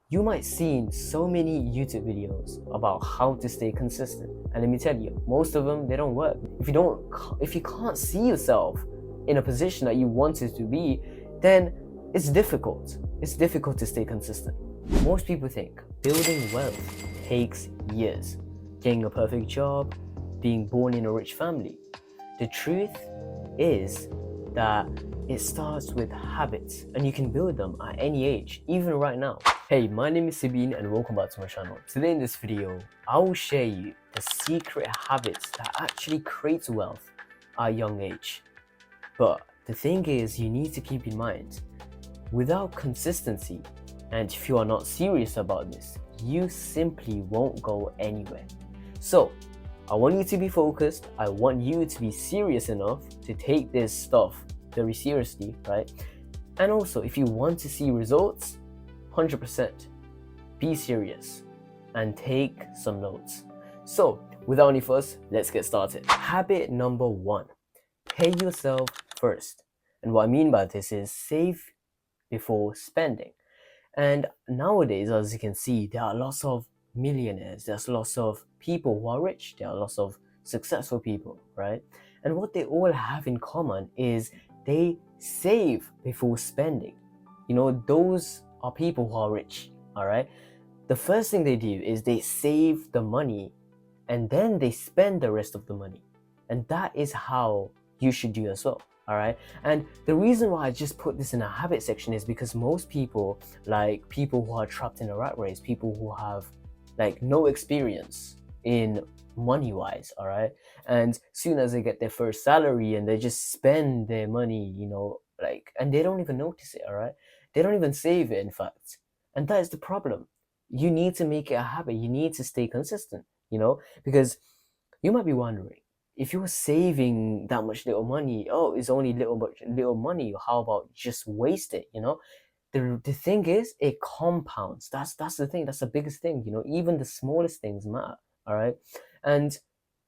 You might seen so many YouTube videos about how to stay consistent, and let me tell you, most of them they don't work. If you can't see yourself in a position that you wanted to be, then it's difficult. It's difficult to stay consistent. Most people think building wealth takes years, getting a perfect job, being born in a rich family. The truth is that it starts with habits, and you can build them at any age, even right now. Hey, my name is Sabine and welcome back to my channel. Today in this video, I will share you the secret habits that actually creates wealth at a young age. But the thing is, you need to keep in mind, without consistency, and if you are not serious about this, you simply won't go anywhere. So, I want you to be focused. I want you to be serious enough to take this stuff very seriously, right? And also, if you want to see results, 100%, be serious and take some notes. So, without any fuss, let's get started. Habit number 1, pay yourself first. And what I mean by this is save before spending. And nowadays, as you can see, there are lots of millionaires, there's lots of people who are rich, there are lots of successful people, right? And what they all have in common is they save before spending. You know, those are people who are rich, all right? The first thing they do is they save the money and then they spend the rest of the money. And that is how you should do as well. All right. And the reason why I just put this in a habit section is because most people, like people who are trapped in a rat race, people who have like no experience in money wise, all right, and soon as they get their first salary and they just spend their money, you know, like, and they don't even notice it, all right, they don't even save it, in fact. And that is the problem. You need to make it a habit. You need to stay consistent, you know, because you might be wondering, if you're saving that much little money, oh, it's only little money, how about just waste it, you know? The thing is, it compounds. That's the thing. That's the biggest thing, you know. Even the smallest things matter, all right? And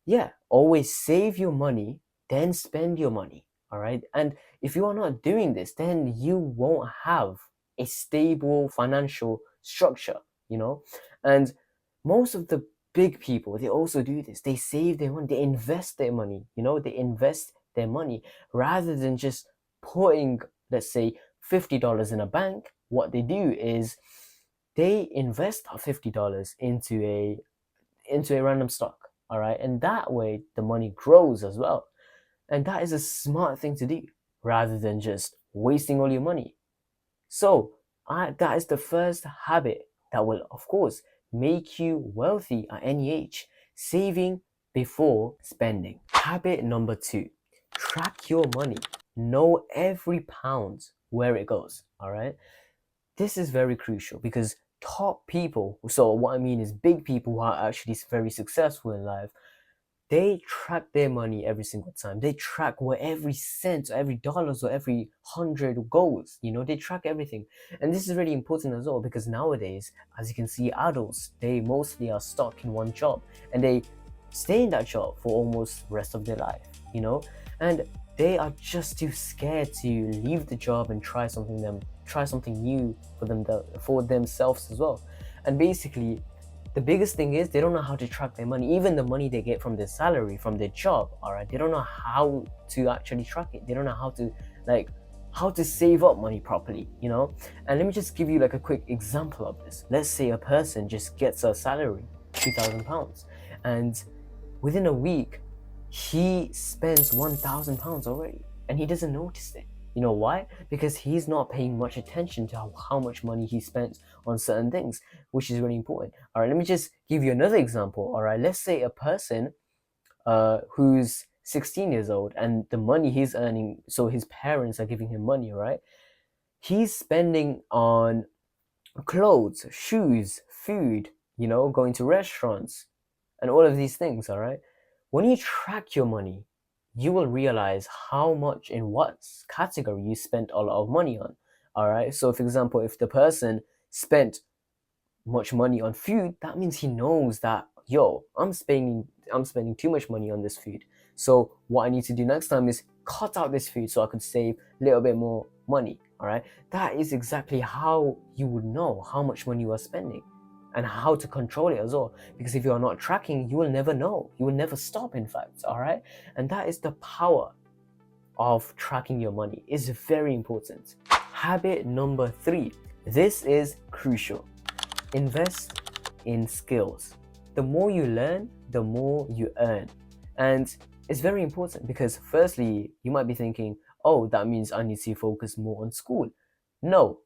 yeah, always save your money, then spend your money, all right? And if you are not doing this, then you won't have a stable financial structure, you know? And most of the big people, they also do this. They save their money, they invest their money, you know, they invest their money rather than just putting, let's say, $50 in a bank. What they do is they invest that $50 into a random stock, all right? And that way the money grows as well. And that is a smart thing to do rather than just wasting all your money. So that is the first habit that will, of course, make you wealthy at any age. Saving before spending. Habit number 2, track your money. Know every pound where it goes, all right? This is very crucial because top people, so what I mean is big people who are actually very successful in life, they track their money every single time. They track where every cent, or every dollars, or every hundred goes. You know, they track everything. And this is really important as well because nowadays, as you can see, adults, they mostly are stuck in one job and they stay in that job for almost the rest of their life, you know? And they are just too scared to leave the job and try something new for themselves as well. And basically, the biggest thing is they don't know how to track their money, even the money they get from their salary, from their job, all right? They don't know how to actually track it. They don't know how to save up money properly, you know? And let me just give you like a quick example of this. Let's say a person just gets a salary, £2,000, and within a week, he spends £1,000 already, and he doesn't notice it. You know why? Because he's not paying much attention to how much money he spends on certain things, which is really important. All right, let me just give you another example. All right, let's say a person who's 16 years old and the money he's earning, so his parents are giving him money, right? He's spending on clothes, shoes, food, you know, going to restaurants, and all of these things, all right? When you track your money, you will realize how much in what category you spent a lot of money on. All right. So, for example, if the person spent much money on food, that means he knows that, yo, I'm spending too much money on this food. So what I need to do next time is cut out this food so I could save a little bit more money. All right, that is exactly how you would know how much money you are spending and how to control it as well. Because if you are not tracking, you will never know. You will never stop, in fact. All right, and that is the power of tracking your money. Is very important. Habit number 3. This is crucial. Invest in skills. The more you learn, the more you earn. And it's very important because, firstly, you might be thinking, oh, that means I need to focus more on school. No,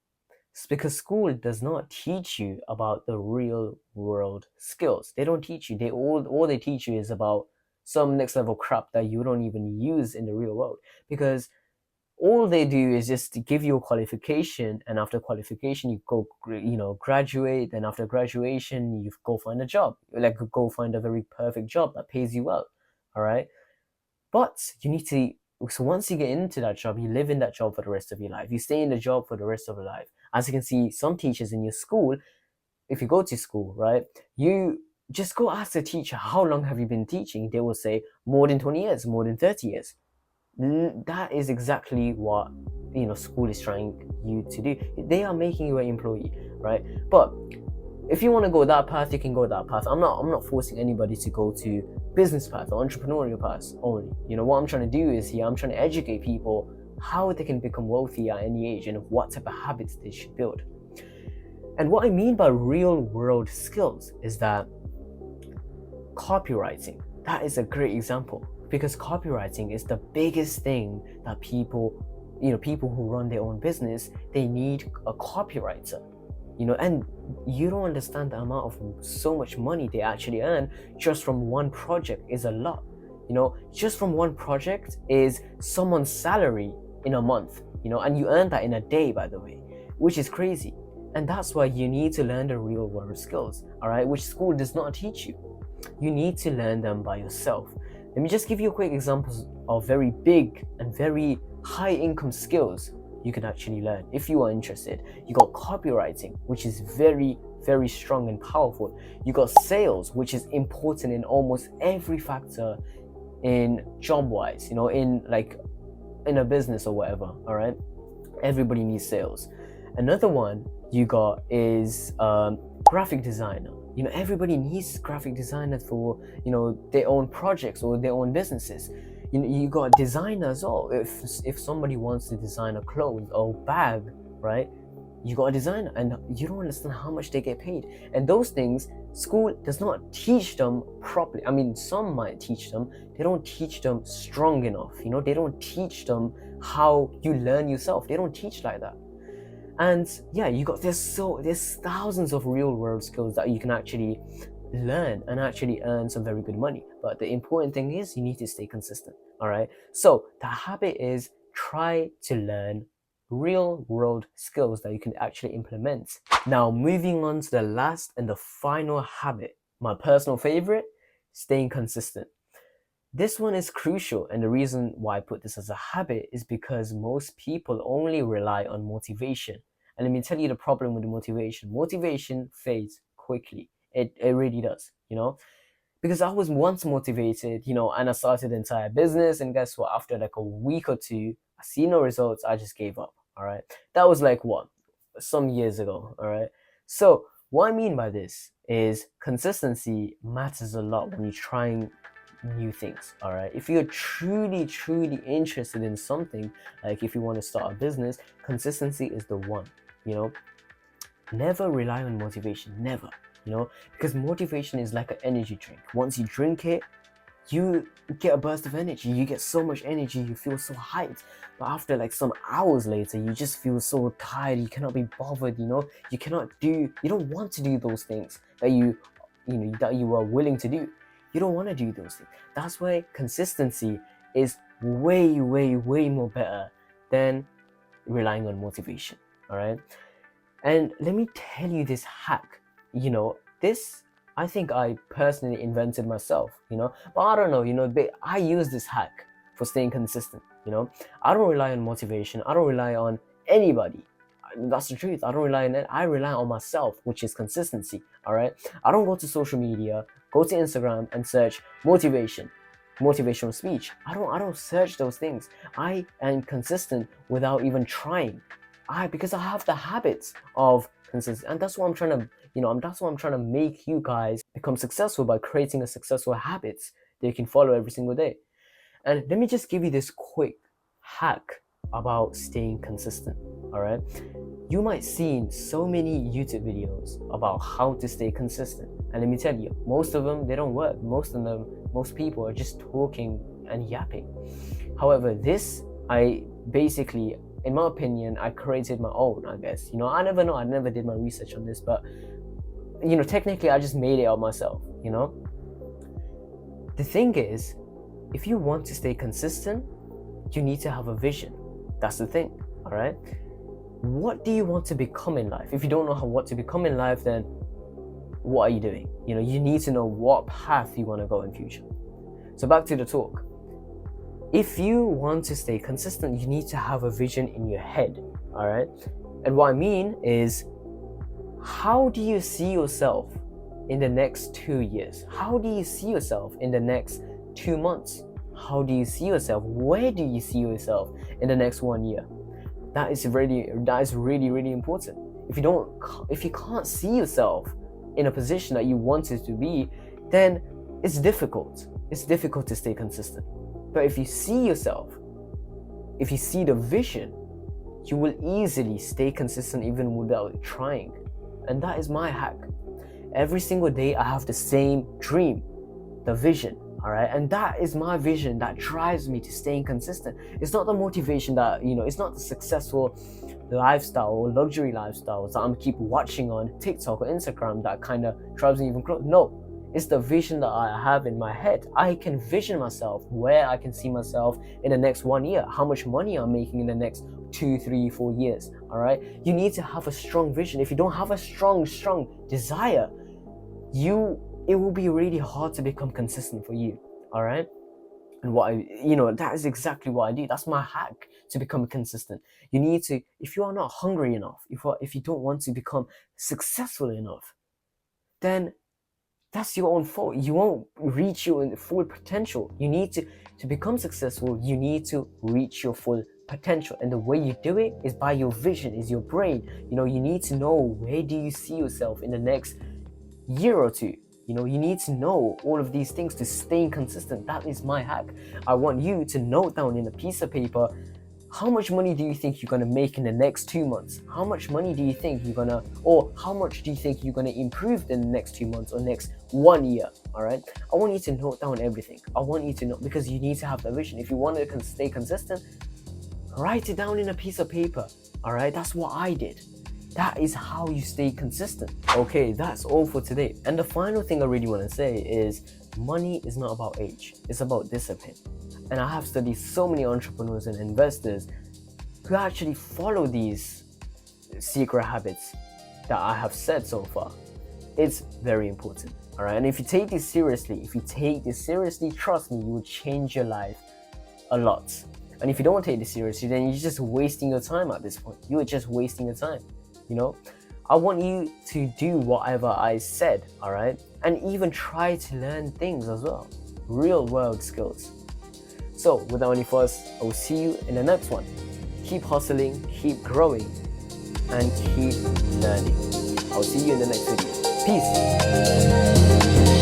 it's because school does not teach you about the real world skills. They don't teach you. All they teach you is about some next level crap that you don't even use in the real world. Because all they do is just give you a qualification, and after qualification you go graduate, and after graduation you go find a job, like go find a very perfect job that pays you well. All right, but you need to, so once you get into that job, you live in that job for the rest of your life, you stay in the job for the rest of your life. As you can see, some teachers in your school, if you go to school, right, you just go ask the teacher, how long have you been teaching? They will say more than 20 years, more than 30 years. That is exactly what school is trying you to do. They are making you an employee, right? But if you want to go that path, you can go that path. I'm not forcing anybody to go to business path or entrepreneurial path only. What I'm trying to do is here, I'm trying to educate people how they can become wealthy at any age and what type of habits they should build. And what I mean by real world skills is that copywriting, that is a great example, because copywriting is the biggest thing that people who run their own business, they need a copywriter. And you don't understand the amount of so much money they actually earn just from one project is a lot. Just from one project is someone's salary in a month, and you earn that in a day, by the way, which is crazy. And that's why you need to learn the real world skills, all right, which school does not teach you. You need to learn them by yourself. Let me just give you a quick examples of very big and very high income skills you can actually learn if you are interested. You got copywriting, which is very, very strong and powerful. You got sales, which is important in almost every factor in job wise, in a business or whatever. All right, everybody needs sales. Another one you got is graphic designer. Everybody needs graphic designers for their own projects or their own businesses. You got designers. If somebody wants to design a clothes or bag, right, you got a designer, and you don't understand how much they get paid. And those things school does not teach them properly. I mean, some might teach them, they don't teach them strong enough. They don't teach them how you learn yourself. They don't teach like that. And yeah, there's thousands of real world skills that you can actually learn and actually earn some very good money. But the important thing is you need to stay consistent. All right, so the habit is try to learn real world skills that you can actually implement. Now, moving on to the last and the final habit, my personal favorite, staying consistent. This one is crucial, and the reason why I put this as a habit is because most people only rely on motivation. And let me tell you the problem with motivation. Motivation fades quickly. It really does, because I was once motivated, and I started the entire business, and guess what? After like a week or two, I see no results, I just gave up. All right, that was like some years ago. All right, so what I mean by this is consistency matters a lot when you're trying new things. All right, if you're truly interested in something, like if you want to start a business, consistency is the one. Never rely on motivation, never. Because motivation is like an energy drink. Once you drink it, you get a burst of energy. You get so much energy, you feel so hyped. But after like some hours later, you just feel so tired. You cannot be bothered. You don't want to do those things that you are willing to do. You don't want to do those things. That's why consistency is way more better than relying on motivation. All right, and let me tell you this hack. This I think I personally invented myself, but I don't know, but I use this hack for staying consistent. I don't rely on motivation. I don't rely on anybody. That's the truth. I don't rely on it. I rely on myself, which is consistency. All right, I don't go to social media, go to Instagram and search motivational speech. I don't search those things. I am consistent without even trying. because I have the habits of consistency, and that's what I'm trying to, that's what I'm trying to make you guys become successful by creating a successful habits that you can follow every single day. And let me just give you this quick hack about staying consistent. All right, you might seen so many YouTube videos about how to stay consistent, and let me tell you, most of them, they don't work. Most people are just talking and yapping. However, this, I basically, in my opinion, I created my own, I guess. I never know, I never did my research on this, but technically I just made it out myself. The thing is, if you want to stay consistent, you need to have a vision. That's the thing. All right, what do you want to become in life? If you don't know what to become in life, then what are you doing? You need to know what path you want to go in future. So back to the talk. If you want to stay consistent, you need to have a vision in your head. All right, and what I mean is, how do you see yourself in the next 2 years? How do you see yourself in the next 2 months? How do you see yourself? Where do you see yourself in the next 1 year? That is really, really important. If you can't see yourself in a position that you wanted to be, then it's difficult. It's difficult to stay consistent. But if you see yourself, if you see the vision, you will easily stay consistent even without trying. And that is my hack. Every single day I have the same dream, the vision. All right, and that is my vision that drives me to staying consistent. It's not the motivation that, it's not the successful lifestyle or luxury lifestyles that I'm keep watching on TikTok or Instagram that kind of drives me even closer. No, it's the vision that I have in my head. I can vision myself where I can see myself in the next 1 year, how much money I'm making in the next 2, 3, 4 years. All right, you need to have a strong vision. If you don't have a strong desire, it will be really hard to become consistent for you. All right, and that is exactly what I do. That's my hack to become consistent. You need to, if you are not hungry enough, if you don't want to become successful enough, then that's your own fault. You won't reach your full potential. You need to become successful. You need to reach your full potential, and the way you do it is by your vision, is your brain. You need to know, where do you see yourself in the next year or two. You need to know all of these things to stay consistent. That is my hack. I want you to note down in a piece of paper, how much money do you think you're going to make in the next 2 months? How much money do you think or how much do you think you're going to improve in the next 2 months or next 1 year? All right, I want you to note down everything. I want you to know, because you need to have the vision. If you want to stay consistent, write it down in a piece of paper. All right, that's what I did. That is how you stay consistent. Okay, that's all for today. And the final thing I really want to say is, money is not about age, it's about discipline. And I have studied so many entrepreneurs and investors who actually follow these secret habits that I have said so far. It's very important. All right, and if you take this seriously, trust me, you will change your life a lot. And if you don't take this seriously, then you're just wasting your time at this point. You are just wasting your time. I want you to do whatever I said, all right? And even try to learn things as well, real world skills. So without any fuss, I will see you in the next one. Keep hustling, keep growing, and keep learning. I'll see you in the next video. Peace.